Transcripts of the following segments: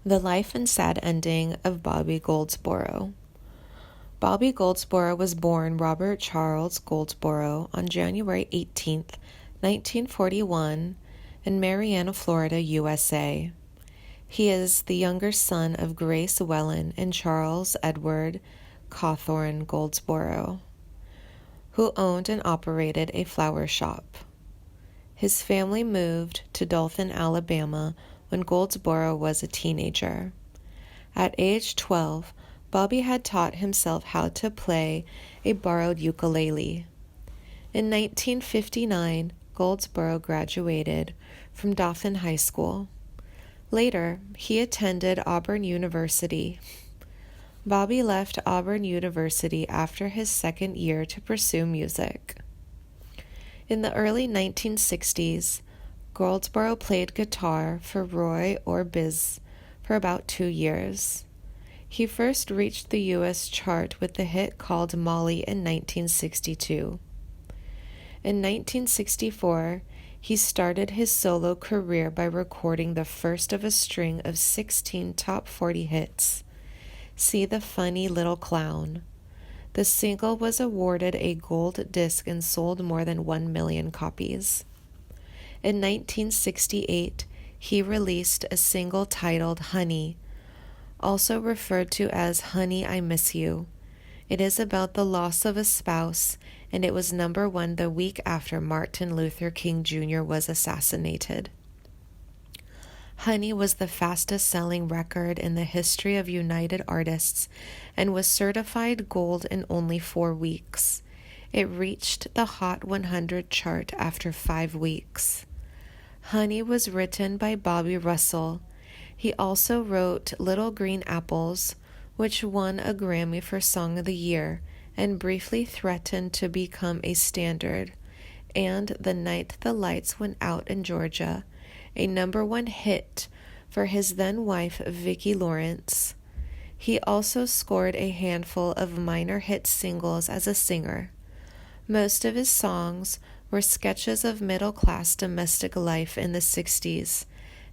The Life and Sad Ending of Bobby Goldsboro. Bobby Goldsboro was born Robert Charles Goldsboro on January 18, 1941, in Marianna, Florida, USA. He is the younger son of Grace Wellen and Charles Edward Cawthorn Goldsboro, who owned and operated a flower shop. His family moved to Dothan, Alabama, when Goldsboro was a teenager. At age 12, Bobby had taught himself how to play a borrowed ukulele. In 1959, Goldsboro graduated from Dothan High School. Later, he attended Auburn University. Bobby left Auburn University after his second year to pursue music. In the early 1960s, Goldsboro played guitar for Roy Orbison for about 2 years. He first reached the U.S. chart with the hit called Molly in 1962. In 1964, he started his solo career by recording the first of a string of 16 top 40 hits, See the Funny Little Clown. The single was awarded a gold disc and sold more than 1 million copies. In 1968, he released a single titled Honey, also referred to as Honey, I Miss You. It is about the loss of a spouse, and it was number 1 the week after Martin Luther King Jr. was assassinated. Honey was the fastest-selling record in the history of United Artists and was certified gold in only 4 weeks. It reached the Hot 100 chart after 5 weeks. Honey was written by Bobby Russell. He also wrote Little Green Apples, which won a Grammy for Song of the Year and briefly threatened to become a standard, and The Night the Lights Went Out in Georgia, a number 1 hit for his then-wife Vicki Lawrence. He also scored a handful of minor hit singles as a singer. Most of his songs were sketches of middle-class domestic life in the 60s,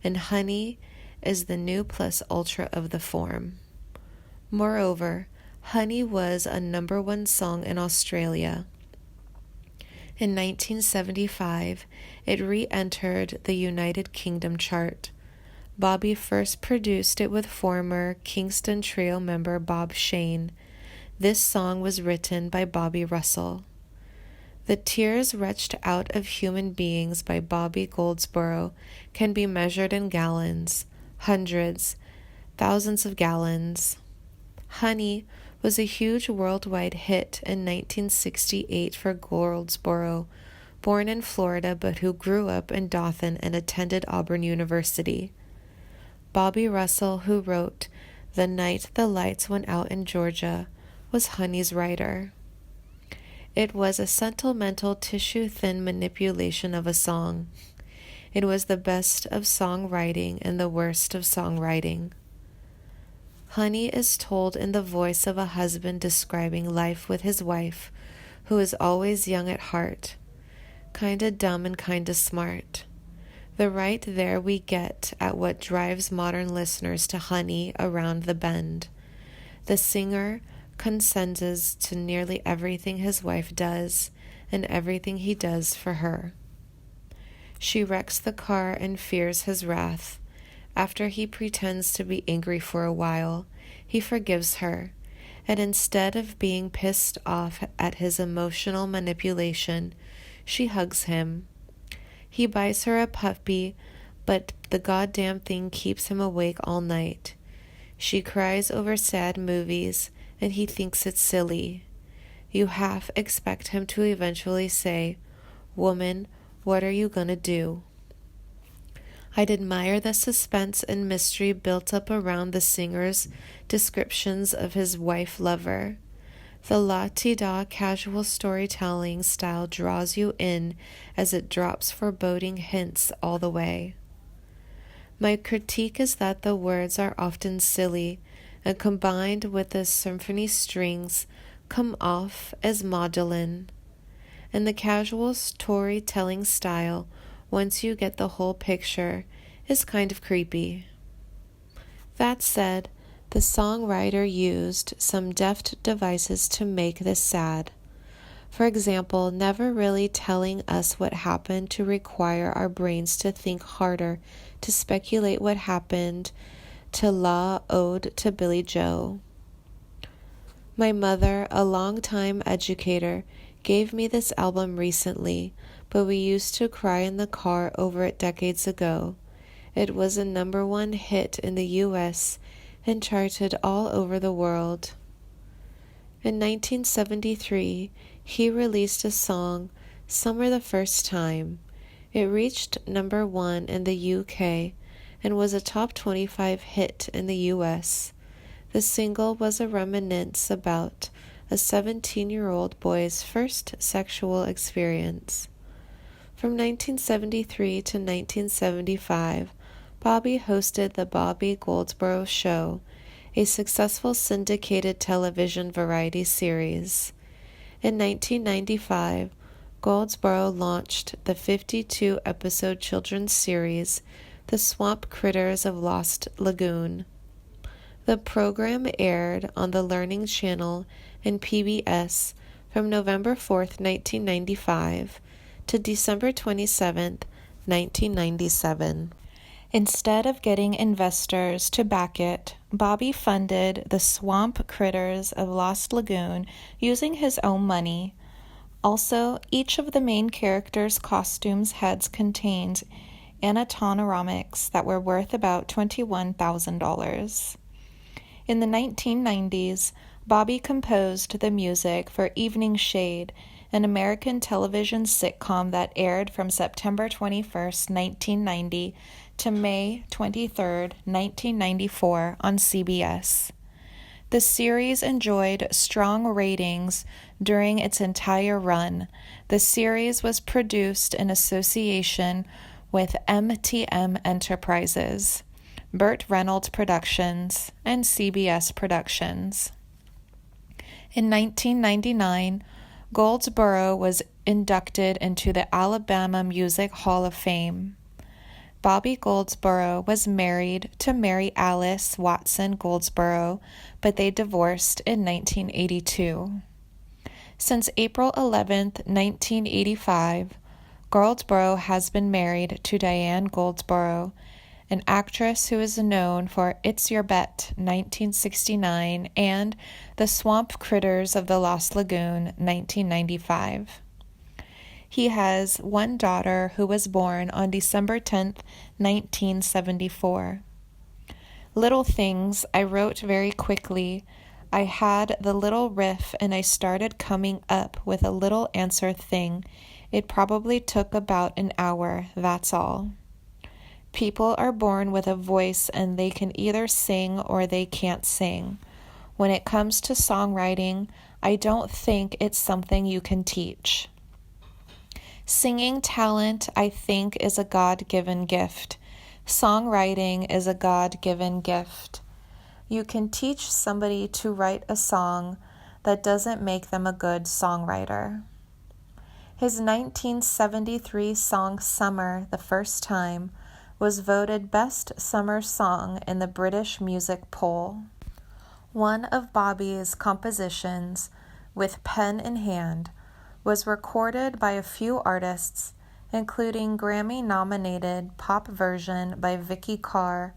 and Honey is the new plus ultra of the form. Moreover, Honey was a number 1 song in Australia. In 1975, it re-entered the United Kingdom chart. Bobby first produced it with former Kingston Trio member Bob Shane. This song was written by Bobby Russell. The tears retched out of human beings by Bobby Goldsboro can be measured in gallons, hundreds, thousands of gallons. Honey was a huge worldwide hit in 1968 for Goldsboro, born in Florida but who grew up in Dothan and attended Auburn University. Bobby Russell, who wrote The Night the Lights Went Out in Georgia, was Honey's writer. It was a sentimental tissue-thin manipulation of a song. It was the best of songwriting and the worst of songwriting. Honey is told in the voice of a husband describing life with his wife, who is always young at heart, kinda dumb and kinda smart. Right there we get at what drives modern listeners to Honey around the bend. The singer consents to nearly everything his wife does and everything he does for her. She wrecks the car and fears his wrath. After he pretends to be angry for a while, he forgives her, and instead of being pissed off at his emotional manipulation, she hugs him. He buys her a puppy, but the goddamn thing keeps him awake all night. She cries over sad movies, and he thinks it's silly. You half expect him to eventually say, "Woman, what are you gonna do?" I'd admire the suspense and mystery built up around the singer's descriptions of his wife-lover. The la-ti-da casual storytelling style draws you in as it drops foreboding hints all the way. My critique is that the words are often silly, and combined with the symphony strings come off as maudlin. And the casual storytelling style, once you get the whole picture, is kind of creepy. That said, the songwriter used some deft devices to make this sad. For example, never really telling us what happened to require our brains to think harder to speculate what happened to La Ode to Billy Joe. My mother, a longtime educator, gave me this album recently, but we used to cry in the car over it decades ago. It was a #1 hit in the U.S. and charted all over the world. In 1973, he released a song, Summer the First Time. It reached #1 in the UK and was a top 25 hit in the US. The single was a reminiscence about a 17-year-old boy's first sexual experience. From 1973 to 1975, Bobby hosted the Bobby Goldsboro Show, a successful syndicated television variety series. In 1995, Goldsboro launched the 52-episode children's series, The Swamp Critters of Lost Lagoon. The program aired on the Learning Channel and PBS from November 4th, 1995 to December 27th, 1997. Instead of getting investors to back it, Bobby funded the Swamp Critters of Lost Lagoon using his own money. Also, each of the main characters' costumes heads contained animatronics that were worth about $21,000. In the 1990s, Bobby composed the music for Evening Shade, an American television sitcom that aired from September 21st, 1990 to May 23rd, 1994 on CBS. The series enjoyed strong ratings during its entire run. The series was produced in association with MTM Enterprises, Burt Reynolds Productions, and CBS Productions. In 1999, Goldsboro was inducted into the Alabama Music Hall of Fame. Bobby Goldsboro was married to Mary Alice Watson Goldsboro, but they divorced in 1982. Since April 11, 1985, Goldsboro has been married to Diane Goldsboro, an actress who is known for It's Your Bet, 1969, and The Swamp Critters of the Lost Lagoon, 1995. He has one daughter who was born on December 10th, 1974. Little things I wrote very quickly. I had the little riff and I started coming up with a little answer thing. It probably took about an hour, that's all. People are born with a voice and they can either sing or they can't sing. When it comes to songwriting, I don't think it's something you can teach. Singing talent, I think, is a God-given gift. Songwriting is a God-given gift. You can teach somebody to write a song that doesn't make them a good songwriter. His 1973 song Summer the First Time was voted Best Summer Song in the British Music Poll. One of Bobby's compositions, With Pen in Hand, was recorded by a few artists, including Grammy-nominated pop version by Vicky Carr,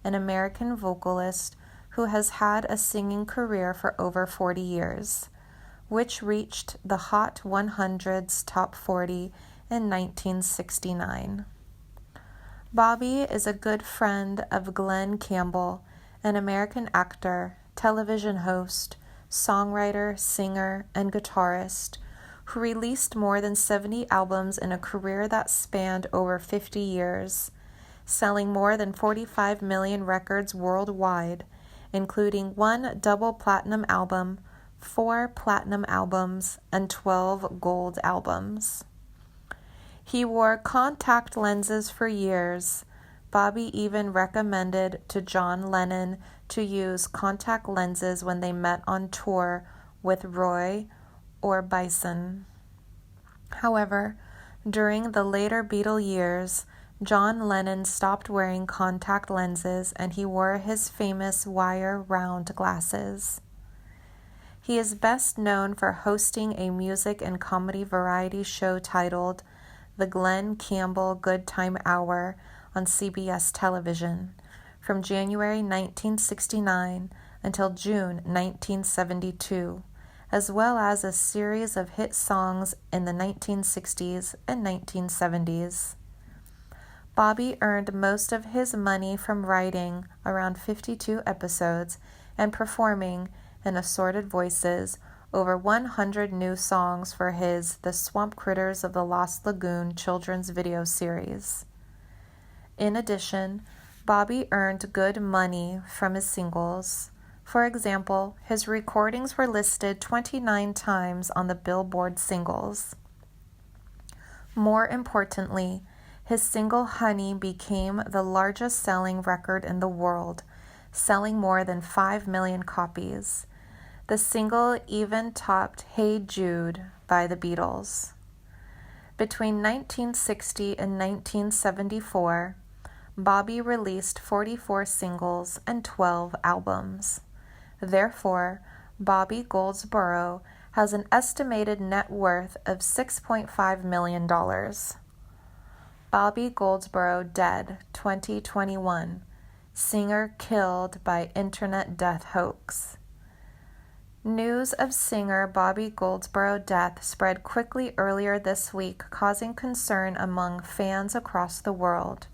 an American vocalist who has had a singing career for over 40 years, which reached the Hot 100's Top 40 in 1969. Bobby is a good friend of Glenn Campbell, an American actor, television host, songwriter, singer, and guitarist, who released more than 70 albums in a career that spanned over 50 years, selling more than 45 million records worldwide, including 1 double platinum album, 4 platinum albums, and 12 gold albums. He wore contact lenses for years. Bobby even recommended to John Lennon to use contact lenses when they met on tour with Roy Orbison. However, during the later Beatle years, John Lennon stopped wearing contact lenses and he wore his famous wire round glasses. He is best known for hosting a music and comedy variety show titled The Glenn Campbell Good Time Hour on CBS television from January 1969 until June 1972, as well as a series of hit songs in the 1960s and 1970s. Bobby earned most of his money from writing around 52 episodes and performing in assorted voices over 100 new songs for his The Swamp Critters of the Lost Lagoon children's video series. In addition, Bobby earned good money from his singles. For example, his recordings were listed 29 times on the Billboard singles. More importantly, his single Honey became the largest selling record in the world, selling more than 5 million copies. The single even topped Hey Jude by the Beatles. Between 1960 and 1974, Bobby released 44 singles and 12 albums. Therefore, Bobby Goldsboro has an estimated net worth of $6.5 million. Bobby Goldsboro dead, 2021. Singer killed by internet death hoax. News of singer Bobby Goldsboro's death spread quickly earlier this week, causing concern among fans across the world.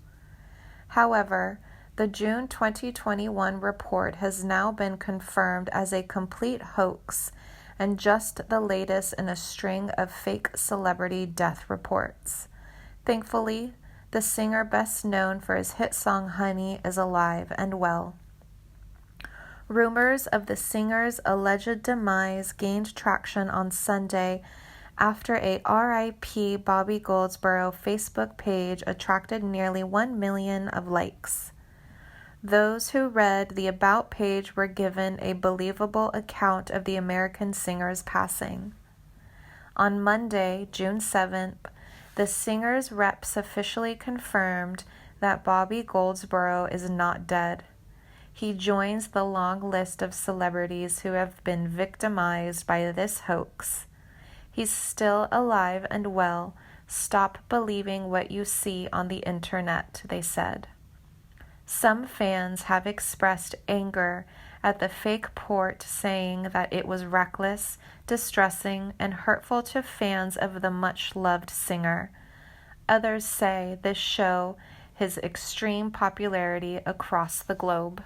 However, the June 2021 report has now been confirmed as a complete hoax and just the latest in a string of fake celebrity death reports. Thankfully, the singer best known for his hit song Honey is alive and well. Rumors of the singer's alleged demise gained traction on Sunday after a R.I.P. Bobby Goldsboro Facebook page attracted nearly 1 million of likes. Those who read the About page were given a believable account of the American singer's passing. On Monday, June 7th, the singer's reps officially confirmed that Bobby Goldsboro is not dead. He joins the long list of celebrities who have been victimized by this hoax. He's still alive and well. Stop believing what you see on the internet, they said. Some fans have expressed anger at the fake report, saying that it was reckless, distressing, and hurtful to fans of the much-loved singer. Others say this shows his extreme popularity across the globe.